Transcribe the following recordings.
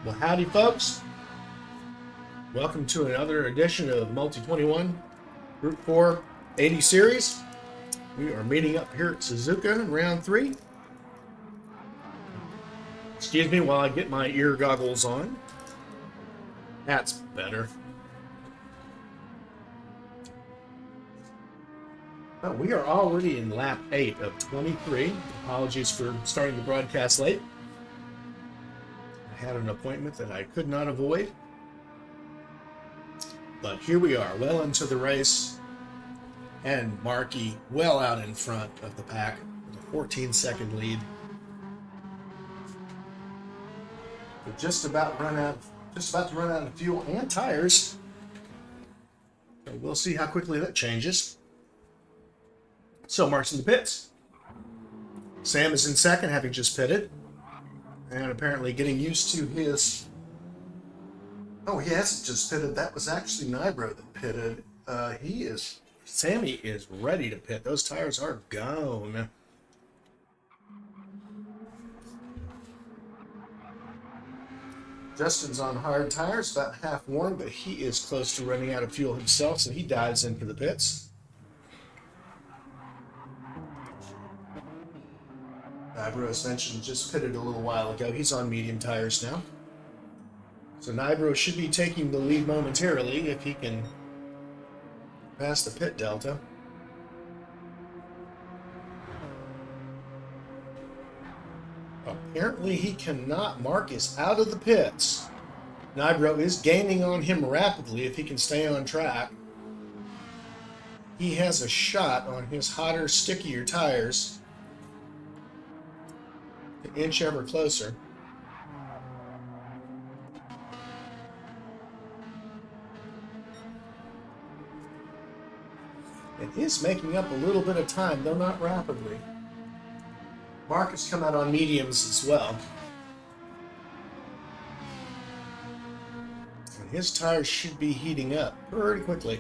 Well, howdy, folks. Welcome to another edition of Multi-21 Gr4-80 series. We are meeting up here at Suzuka in round 3. Excuse me while I get my ear goggles on. That's better. Well, we are already in lap 8 of 23. Apologies for starting the broadcast late. I had an appointment that I could not avoid. But here we are, well into the race, and Markey well out in front of the pack with a 14-second lead. We're just about to run out of fuel and tires. So we'll see how quickly that changes. So Mark's in the pits. Sam is in second, having just pitted, and apparently getting used to his. Oh, he hasn't just pitted. That was actually Nibro that pitted. Sammy is ready to pit. Those tires are gone. Justin's on hard tires, about half worn, but he is close to running out of fuel himself, so he dives into the pits. Nibro, as mentioned, just pitted a little while ago. He's on medium tires now. So Nibro should be taking the lead momentarily if he can pass the pit delta. Apparently he cannot. Mark is out of the pits. Nibro is gaining on him rapidly if he can stay on track. He has a shot on his hotter, stickier tires to inch ever closer. It is making up a little bit of time, though not rapidly. Mark has come out on mediums as well. And his tires should be heating up pretty quickly.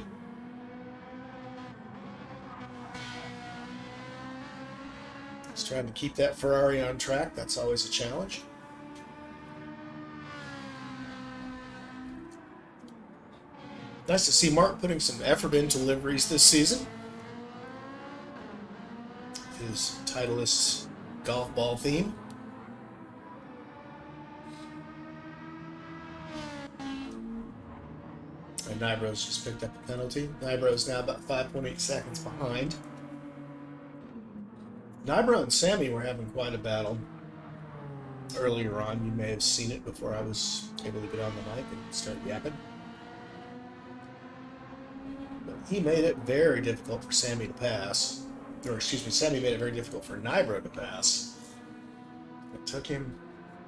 He's trying to keep that Ferrari on track. That's always a challenge. Nice to see Mark putting some effort into liveries this season. His Titleist's golf ball theme. And Nibro's just picked up a penalty. Nibro's now about 5.8 seconds behind. Nibro and Sammy were having quite a battle earlier on. You may have seen it before I was able to get on the mic and start yapping. He made it very difficult for Sammy to pass. Or, excuse me, Sammy made it very difficult for Nibro to pass. It took him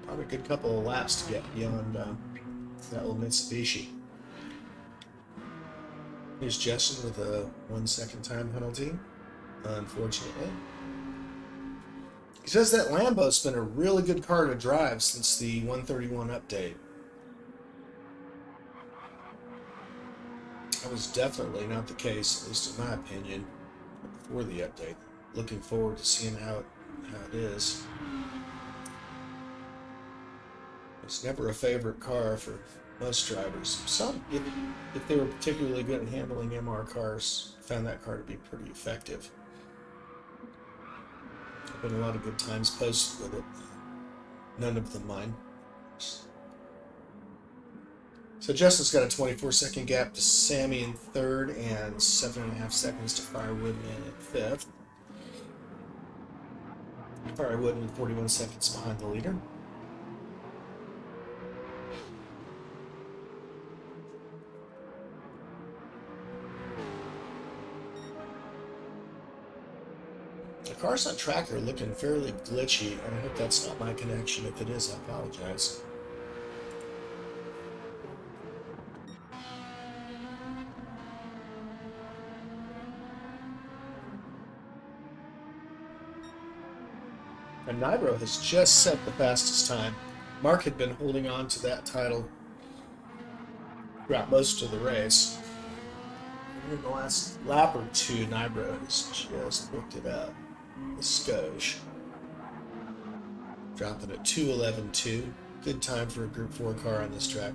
probably a good couple of laps to get beyond that little Mitsubishi. Here's Justin with a 1 second time penalty, unfortunately. He says that Lambo's been a really good car to drive since the 131 update. That was definitely not the case, at least in my opinion, before the update. Looking forward to seeing how it is. It's never a favorite car for most drivers. Some, if they were particularly good at handling MR cars, found that car to be pretty effective. There have been a lot of good times posted with it. None of them mine. So Justin's got a 24-second gap to Sammy in third and 7.5 seconds to Firewood in fifth. Firewood with 41 seconds behind the leader. The cars on track are looking fairly glitchy. I hope that's not my connection. If it is, I apologize. And Nibro has just set the fastest time. Mark had been holding on to that title throughout most of the race. In the last lap or two, Nibro has just picked it up. The skosh. Dropping at 2:11.2. Good time for a Group 4 car on this track.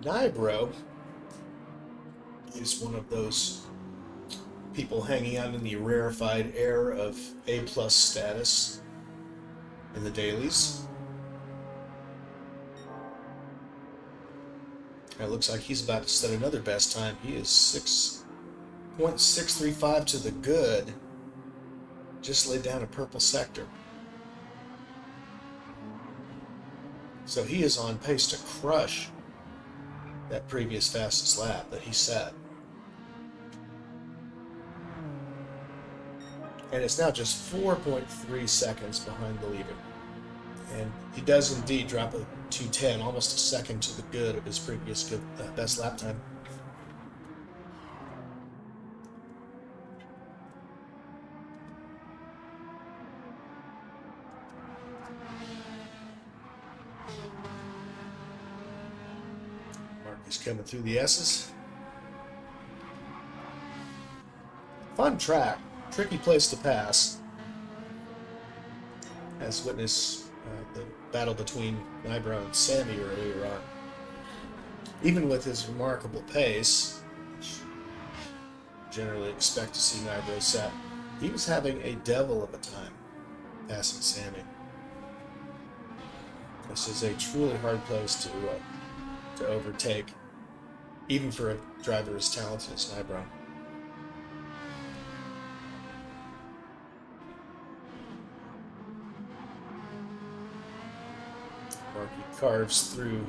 Nybro is one of those people hanging out in the rarefied air of A+ status in the dailies. It looks like he's about to set another best time. He is 6.635 to the good. Just laid down a purple sector. So he is on pace to crush that previous fastest lap that he set. And it's now just 4.3 seconds behind the leader. And he does indeed drop a 2:10, almost a second to the good of his previous best lap time. Mark is coming through the S's. Fun track. Tricky place to pass, as witness the battle between Nybro and Sammy earlier on. Even with his remarkable pace, which generally expect to see Nybro set, he was having a devil of a time passing Sammy. This is a truly hard place to overtake, even for a driver as talented as Nybro. Marky carves through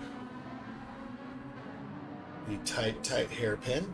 the tight hairpin.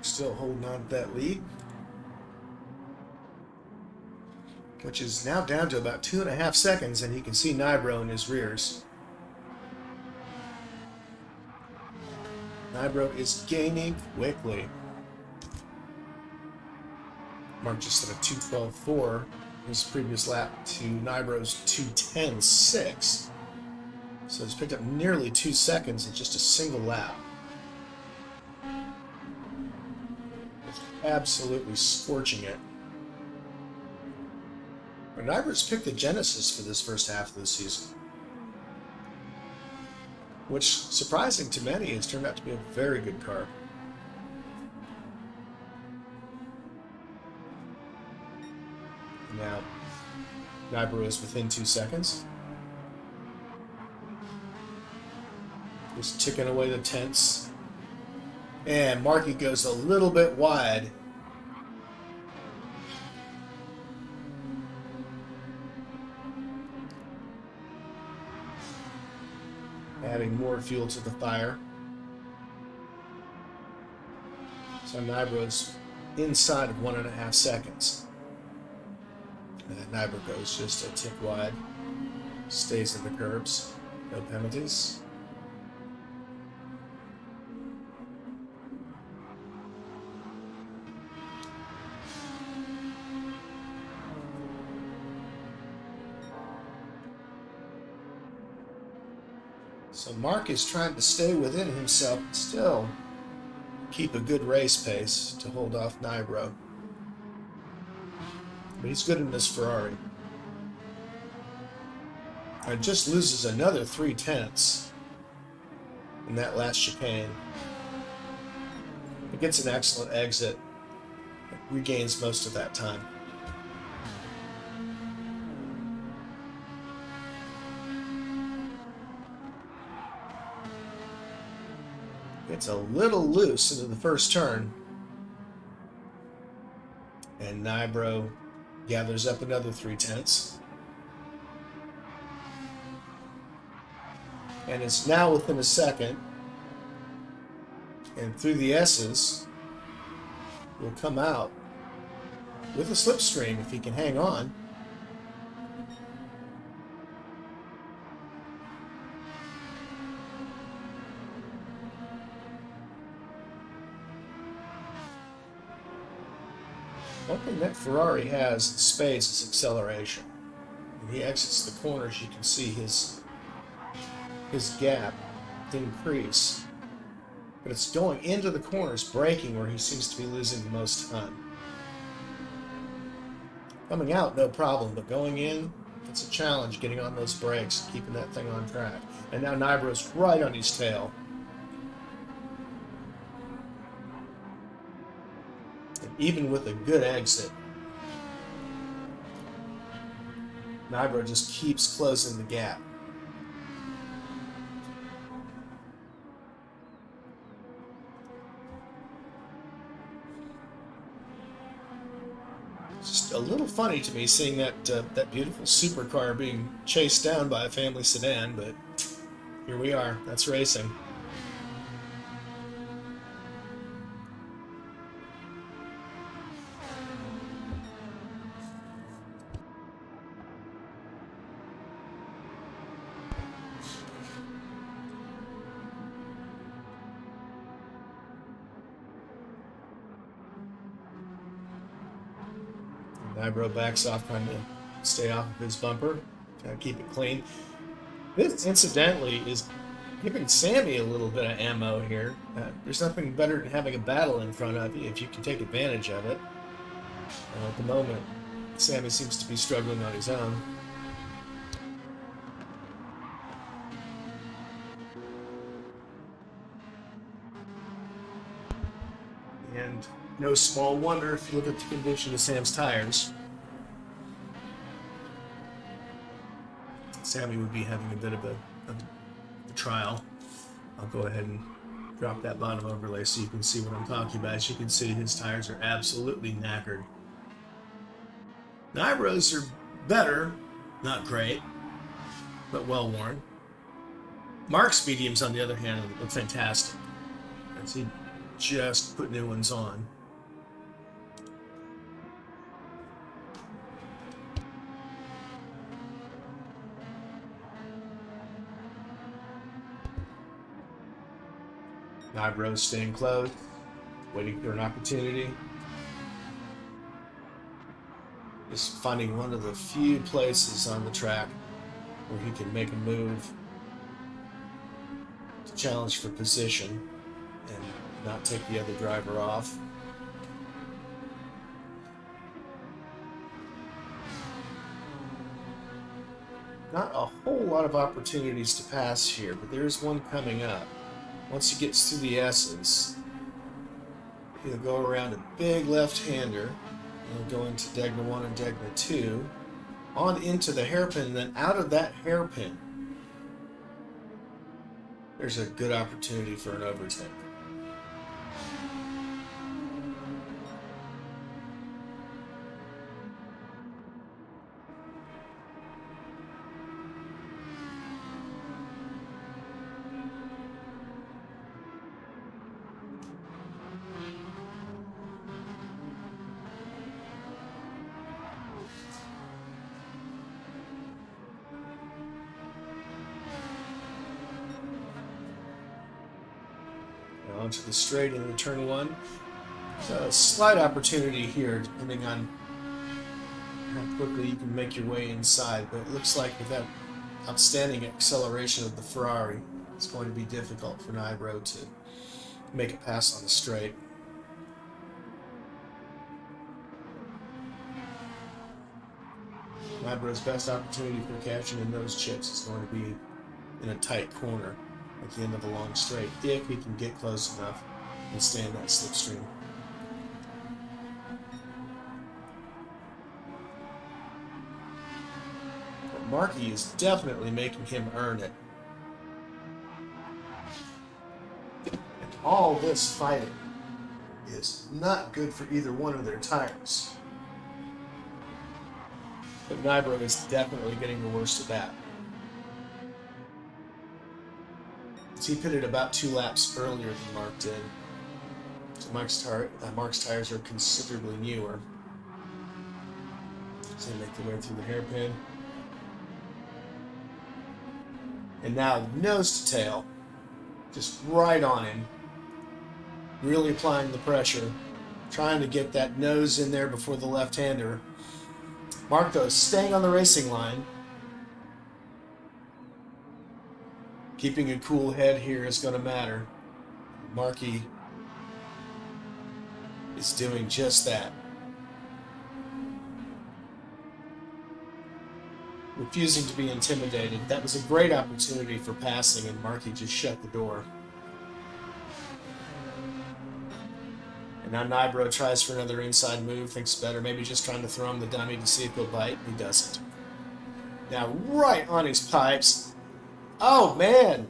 Still holding on to that lead, which is now down to about 2.5 seconds, and you can see Nybro in his rears. Nybro is gaining quickly. Mark just set a 2:12.4 his previous lap to Nybro's 2:10.6. So he's picked up nearly 2 seconds in just a single lap. Absolutely scorching it. But Nybro's picked the Genesis for this first half of the season, which, surprising to many, has turned out to be a very good car. Now, Nybro is within 2 seconds. Just ticking away the tenths. And Marky goes a little bit wide. Adding more fuel to the fire. So Nybro's inside of 1.5 seconds. And Nybro goes just a tick wide. Stays in the curbs. No penalties. So Mark is trying to stay within himself and still keep a good race pace to hold off Nybro. But he's good in this Ferrari. And just loses another 0.3 in that last chicane. It gets an excellent exit. It regains most of that time. Gets a little loose into the first turn. And Nybro gathers up another 0.3. And it's now within a second. And through the S's, will come out with a slipstream if he can hang on. One thing that Ferrari has in spades is acceleration. When he exits the corners, you can see his gap increase. But it's going into the corners, braking, where he seems to be losing the most time. Coming out, no problem, but going in, it's a challenge getting on those brakes, keeping that thing on track. And now Nybro's right on his tail. And even with a good exit, Nybro just keeps closing the gap. Just a little funny to me seeing that that beautiful supercar being chased down by a family sedan, but here we are. That's racing. Nybro backs off, trying to stay off of his bumper, trying to keep it clean. This, incidentally, is giving Sammy a little bit of ammo here. There's nothing better than having a battle in front of you if you can take advantage of it. At the moment, Sammy seems to be struggling on his own. And no small wonder if you look at the condition of Sam's tires. Sammy would be having a bit of a trial. I'll go ahead and drop that bottom overlay so you can see what I'm talking about. As you can see, his tires are absolutely knackered. Nybro's are better, not great, but well worn. Mark's mediums, on the other hand, look fantastic, as he just put new ones on. Nybro's staying close, waiting for an opportunity. Just finding one of the few places on the track where he can make a move to challenge for position and not take the other driver off. Not a whole lot of opportunities to pass here, but there's one coming up. Once he gets through the S's, he'll go around a big left-hander. He'll go into Degna 1 and Degna 2, on into the hairpin, and then out of that hairpin, there's a good opportunity for an overtake. Onto the straight into turn 1. So a slight opportunity here, depending on how quickly you can make your way inside. But it looks like with that outstanding acceleration of the Ferrari, it's going to be difficult for Nybro to make a pass on the straight. Nybro's best opportunity for cashing in those chips is going to be in a tight corner at the end of a long straight, if he can get close enough and stay in that slipstream. But Markey is definitely making him earn it. And all this fighting is not good for either one of their tires. But Nybro is definitely getting the worst of that. He pitted about 2 laps earlier than Mark did. So Mark's tires are considerably newer. So they make their way through the hairpin. And now nose to tail. Just right on him. Really applying the pressure. Trying to get that nose in there before the left-hander. Mark, though, staying on the racing line. Keeping a cool head here is going to matter. Markey is doing just that. Refusing to be intimidated. That was a great opportunity for passing, and Markey just shut the door. And now Nybro tries for another inside move, thinks better, maybe just trying to throw him the dummy to see if he'll bite. He doesn't. Now right on his pipes. Oh man,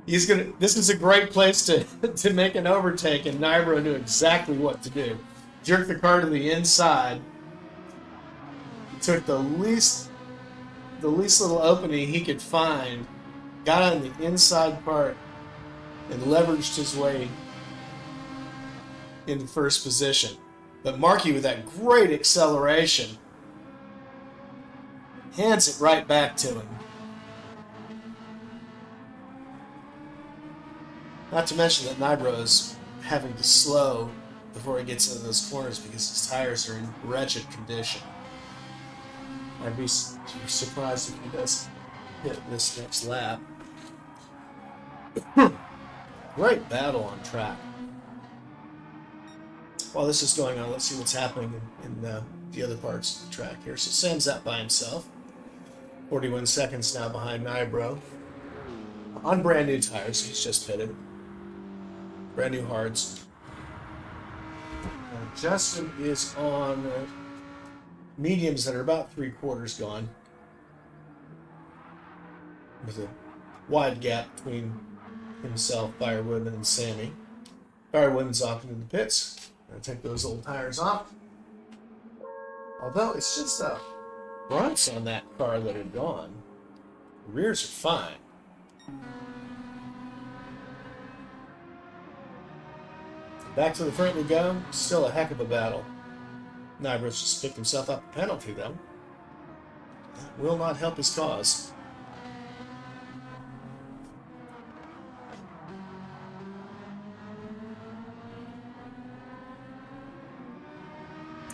this is a great place to make an overtake, and Nybro knew exactly what to do. Jerk the car to the inside. He took the least little opening he could find, got on the inside part, and leveraged his way into first position. But Markey, with that great acceleration, hands it right back to him. Not to mention that Nybro is having to slow before he gets into those corners because his tires are in wretched condition. I'd be surprised if he doesn't hit this next lap. Great battle on track. While this is going on, let's see what's happening in the other parts of the track here. So Sam's out by himself. 41 seconds now behind Nybro. On brand new tires, he's just pitted. Brand new hards. Justin is on mediums that are about 3/4 gone. With a wide gap between himself, Firewoodman, and Sammy. Firewoodman's off into the pits. Gonna take those old tires off. Although it's just a fronts on that car that are gone. The rears are fine. Back to the front we go. Still a heck of a battle. Nybro's just picked himself up a penalty, though. That will not help his cause.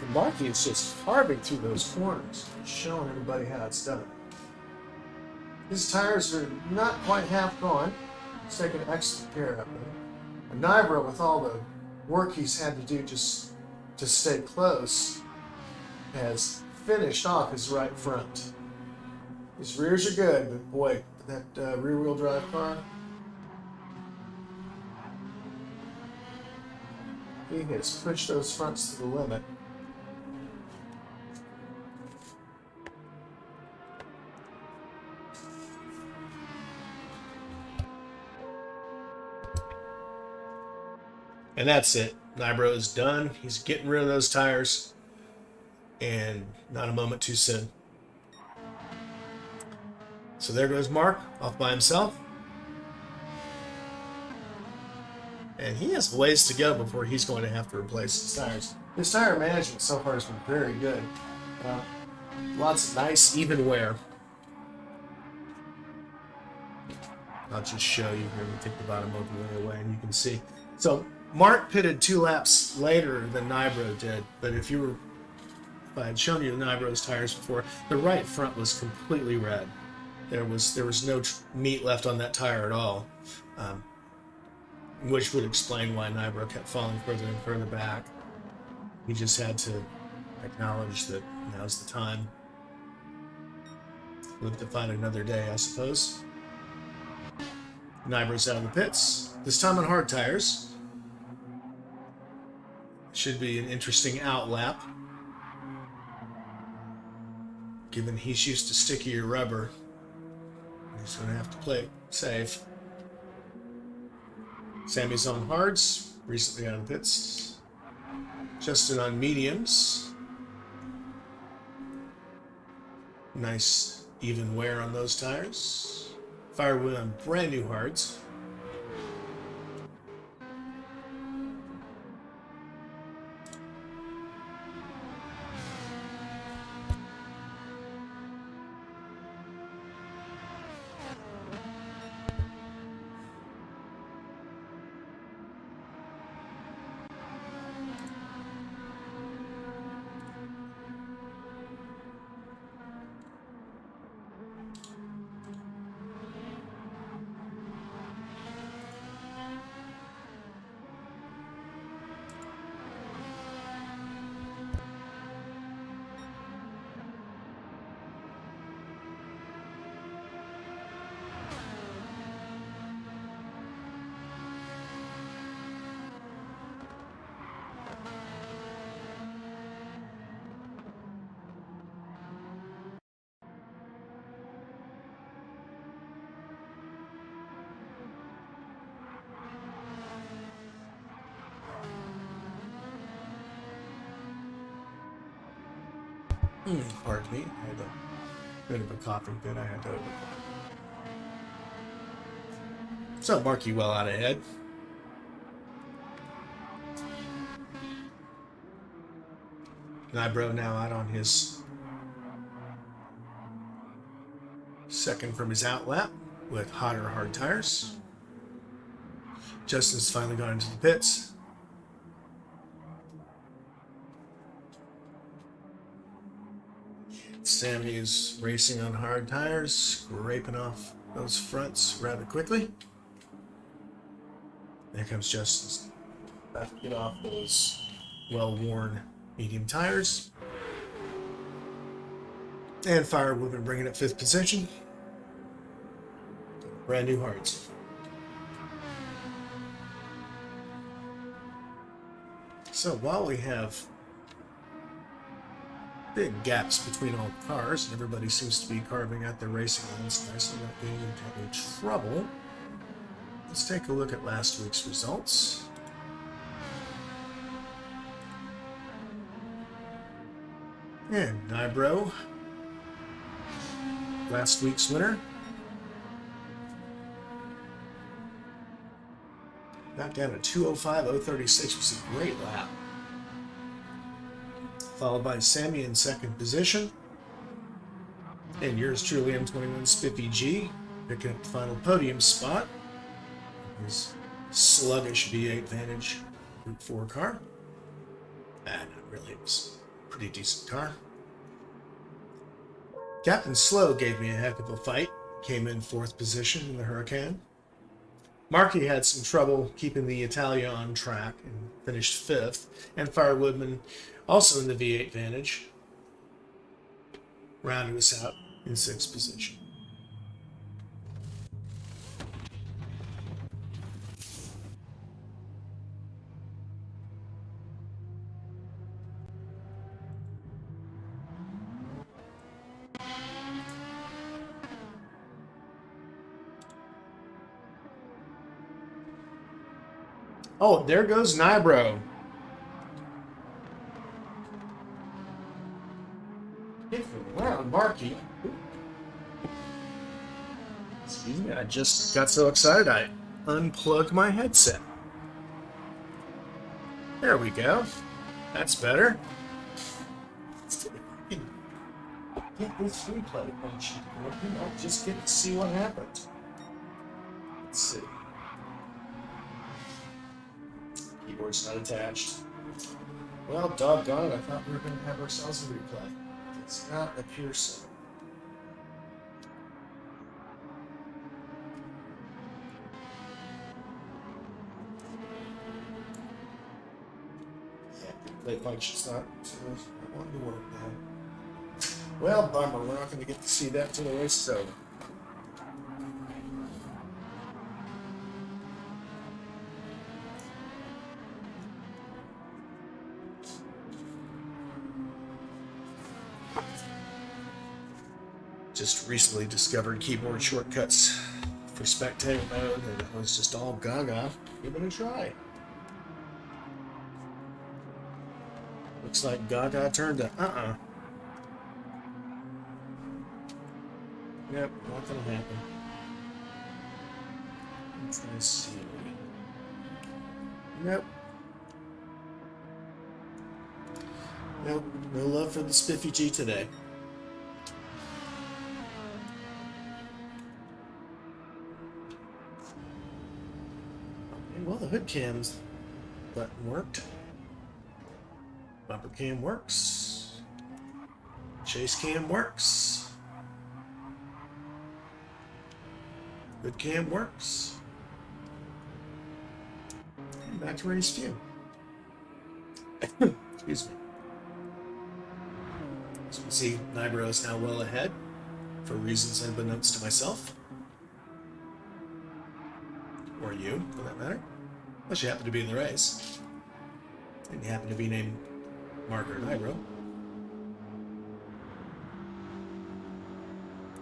And Markey is just carving through those corners, showing everybody how it's done. His tires are not quite half gone. He's taking excellent care of them. And Nybro, with all the work he's had to do just to stay close, has finished off his right front. His rears are good, but boy, that rear-wheel drive car, he has pushed those fronts to the limit. And that's it. Nybro is done. He's getting rid of those tires. And not a moment too soon. So there goes Mark, off by himself. And he has a ways to go before he's going to have to replace his tires. His tire management so far has been very good. Lots of nice, even wear. I'll just show you here. We take the bottom overlay away and you can see. So Mark pitted 2 laps later than Nybro did, but if I had shown you Nybro's tires before, the right front was completely red. there was no meat left on that tire at all, which would explain why Nybro kept falling further and further back. He just had to acknowledge that now's the time. Live to find another day, I suppose. Nybro's out of the pits, this time on hard tires. Should be an interesting out lap, given he's used to stickier rubber. He's going to have to play it safe. Sammy's on hards, recently out of the pits. Justin on mediums. Nice even wear on those tires. Firewood on brand new hards. Pardon me, I had a bit of a coughing fit I had to overcome. So Marky well out ahead. Nybro now out on his second from his out lap with hotter hard tires. Justin's finally gone into the pits. Sammy is racing on hard tires, scraping off those fronts rather quickly. There comes Justin. About to get off those well-worn medium tires. And Firewood bringing up 5th position. Brand new hards. So while we have big gaps between all the cars, and everybody seems to be carving out their racing lanes nicely, not getting into any trouble, let's take a look at last week's results. And Nybro, last week's winner, got down to 2:05.036, which was a great lap. Followed by Sammy in 2nd position. And yours truly, M21 Spiffy G, picking up the final podium spot. His sluggish V8 Vantage Group 4 car. Not really, it was a pretty decent car. Captain Slow gave me a heck of a fight. Came in 4th position in the Huracan. Marky had some trouble keeping the Italia on track and finished 5th. And Firewoodman, also in the V8 Vantage, rounded us out in 6th position. Oh, there goes Nybro. Wow, Marky. Excuse me, I just got so excited I unplugged my headset. There we go. That's better. Let's see if I can get this replay function working. I'll just get to see what happens. Let's see. Keyboard's not attached. Well, doggone it, I thought we were going to have ourselves a replay. It's not appear so. plate function's not wanting to work now. Well, bummer. We're not going to get to see that till the race is over. Just recently discovered keyboard shortcuts for spectator mode, and it was just all gaga. Give it a try. Looks like gaga turned to Yep, not gonna happen. Let's see. Nope. Nope. No love for the Spiffy G today. Okay, well, the hood cams button worked. Bumper cam works. Chase cam works. Hood cam works. And back to race view. Excuse me. As you can see, Nibro is now well ahead for reasons unbeknownst to myself. Or you, for that matter. Unless you happen to be in the race. And you happen to be named Mark or Nibro.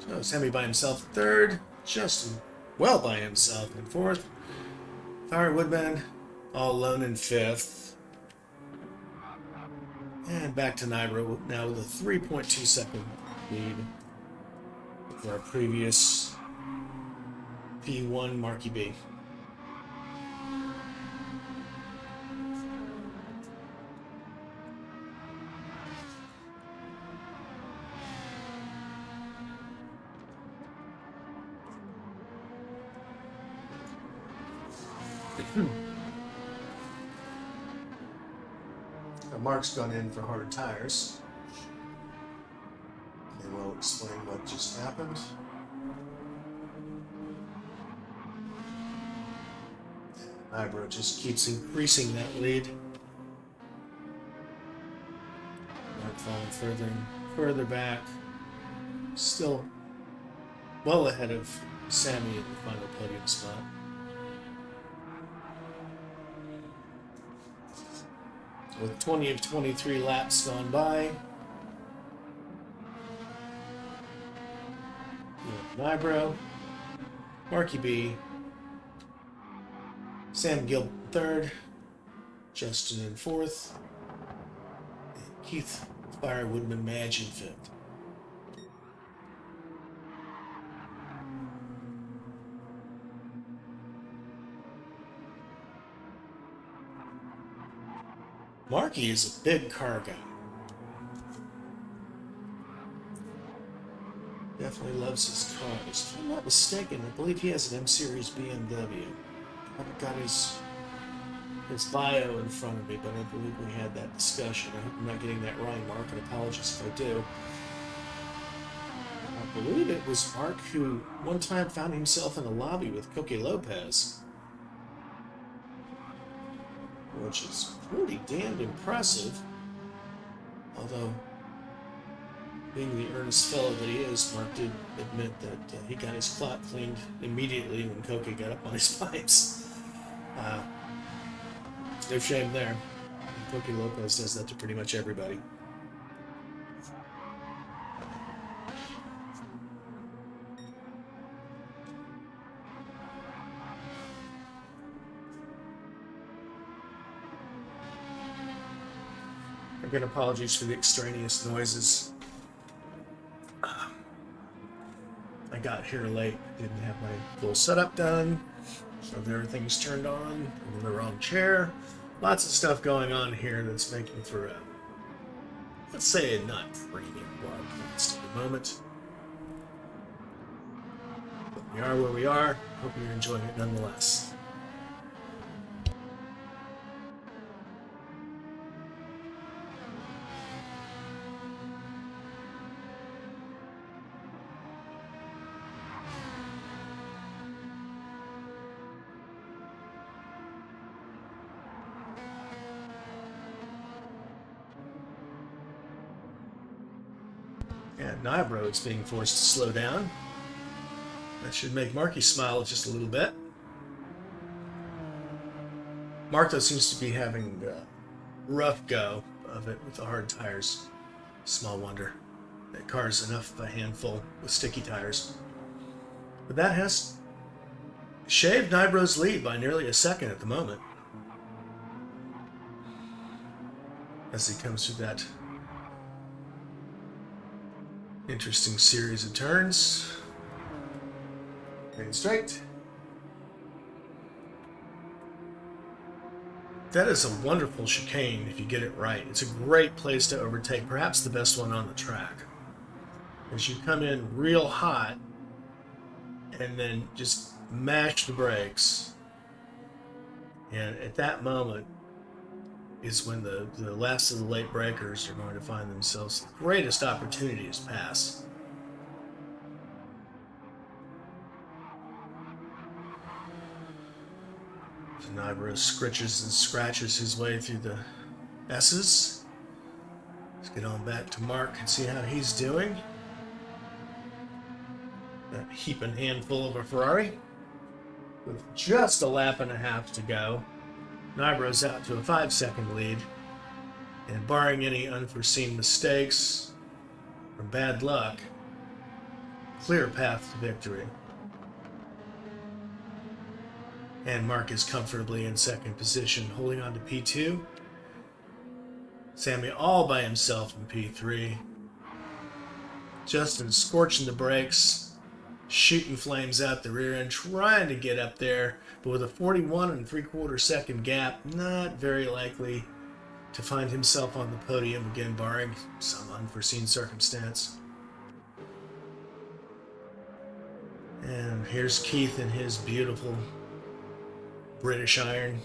So Sammy by himself in third. Justin well by himself in fourth. Fire Woodman all alone in fifth. And back to Nibro now with a 3.2 second lead for our previous P1 Marky B. Now Mark's gone in for hard tires. They will explain what just happened. Nibro just keeps increasing that lead. Mark falling further and further back. Still well ahead of Sammy in the final podium spot. With 20 of 23 laps gone by. Nibro, Marky B, Sam Gill third, Justin in fourth, and Keith Fire Woodman Madge in fifth. Marky is a big car guy. Definitely loves his cars. If I'm not mistaken, I believe he has an M-Series BMW. I haven't got his bio in front of me, but I believe we had that discussion. I hope I'm not getting that wrong, Mark, and apologies if I do. I believe it was Mark who one time found himself in a lobby with Coque Lopez, which is pretty damned impressive. Although, being the earnest fellow that he is, Mark did admit that he got his clot cleaned immediately when Coque got up on his pipes. No shame there. Coque Lopez does that to pretty much everybody. Again, apologies for the extraneous noises. I got here late. I didn't have my full setup done, so everything's turned on. I'm in the wrong chair. Lots of stuff going on here that's making for a, let's say, a not premium broadcast at the moment. But we are where we are. Hope you're enjoying it nonetheless. And Nybro is being forced to slow down. That should make Marky smile just a little bit. Mark, though, seems to be having a rough go of it with the hard tires. Small wonder. That car's enough of a handful with sticky tires. But that has shaved Nybro's lead by nearly a second at the moment. As he comes through that interesting series of turns. Getting straight. That is a wonderful chicane if you get it right. It's a great place to overtake, perhaps the best one on the track. As you come in real hot and then just mash the brakes. And at that moment is when the last of the late breakers are going to find themselves the greatest opportunity to pass. So Nybro scritches and scratches his way through the S's. Let's get on back to Mark and see how he's doing. That heaping handful of a Ferrari. With just a lap and a half to go, Nybro's out to a 5-second lead. And barring any unforeseen mistakes or bad luck, clear path to victory. And Mark is comfortably in second position, holding on to P2. Sammy all by himself in P3. Justin scorching the brakes, shooting flames out the rear end, trying to get up there, but with a 41 3/4 second gap, not very likely to find himself on the podium again, barring some unforeseen circumstance. And here's Keith in his beautiful British iron.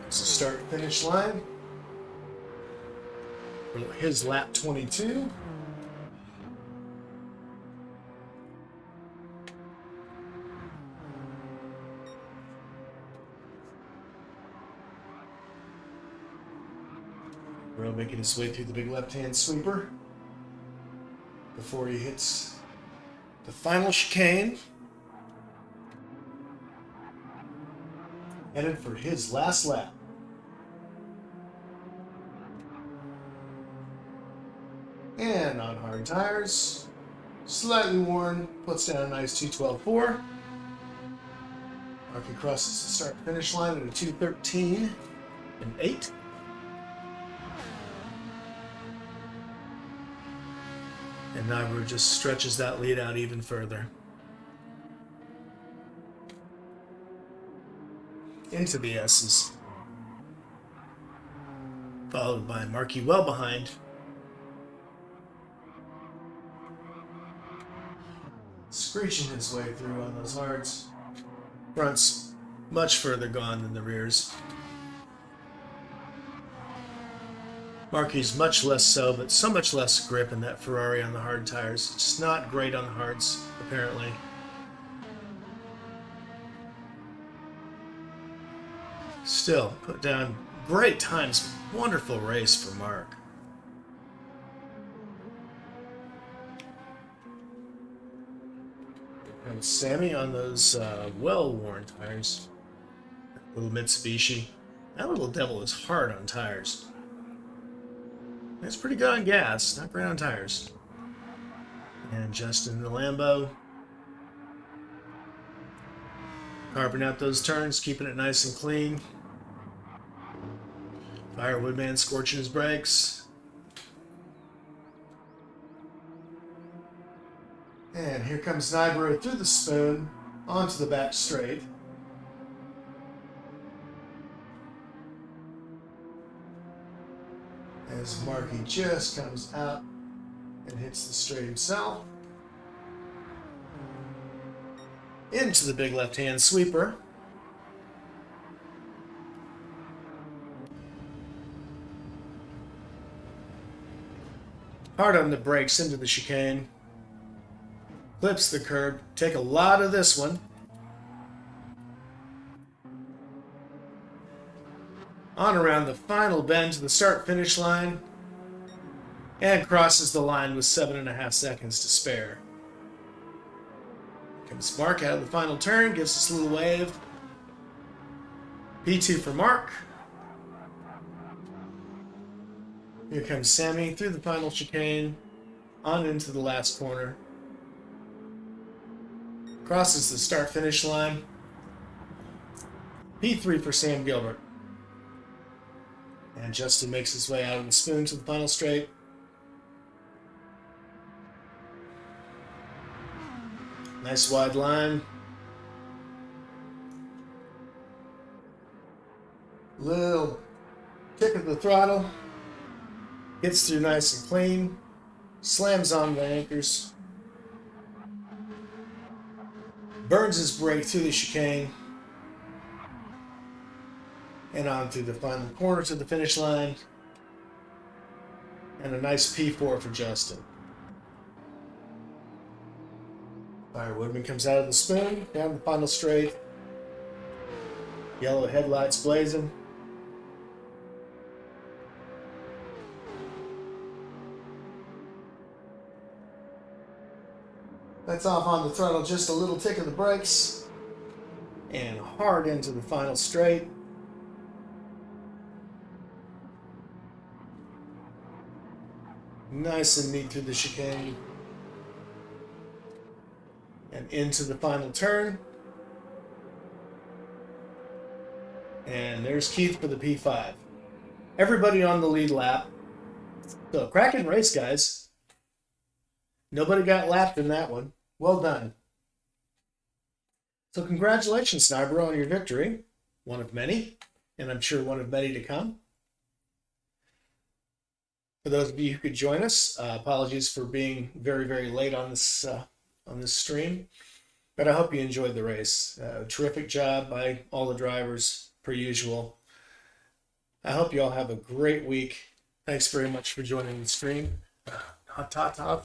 It's a start-finish line for his lap 22. We're making his way through the big left-hand sweeper before he hits the final chicane. Headed for his last lap. And on hard tires, slightly worn, puts down a nice 2:12.4. Marky crosses the start-finish line at a 2:13.8. And Nybro just stretches that lead out even further. Into the S's. Followed by Marky well behind. Screeching his way through on those hards. Front's much further gone than the rears. Marky's much less so, but so much less grip in that Ferrari on the hard tires. It's not great on the hards, apparently. Still, put down great times. Wonderful race for Mark. And Sammy on those well-worn tires. That little Mitsubishi. That little devil is hard on tires. It's pretty good on gas, not great on tires. And Justin in the Lambo. Carving out those turns, keeping it nice and clean. Firewood man scorching his brakes. And here comes Nybro through the spoon, onto the back straight. As Marky just comes out and hits the straight himself. Into the big left-hand sweeper. Hard on the brakes into the chicane. Clips the curb. Take a lot of this one. On around the final bend to the start-finish line. And crosses the line with 7.5 seconds to spare. Comes Mark out of the final turn, gives us a little wave. P2 for Mark. Here comes Sammy through the final chicane, on into the last corner. Crosses the start-finish line. P3 for Sam Gilbert. And Justin makes his way out of the spoon to the final straight. Nice wide line. Little kick of the throttle. Gets through nice and clean. Slams on the anchors. Burns his brake through the chicane. And on through the final corner to the finish line. And a nice P4 for Justin. Fire Woodman comes out of the spoon, down the final straight. Yellow headlights blazing. That's off on the throttle, just a little tick of the brakes. And hard into the final straight. Nice and neat through the chicane. And into the final turn. And there's Keith for the P5. Everybody on the lead lap. So, cracking race, guys. Nobody got lapped in that one. Well done. So congratulations, Nybro, on your victory. One of many, and I'm sure one of many to come. For those of you who could join us, apologies for being very, very late on this stream, but I hope you enjoyed the race. Terrific job by all the drivers, per usual. I hope you all have a great week. Thanks very much for joining the stream. Ta ta ta.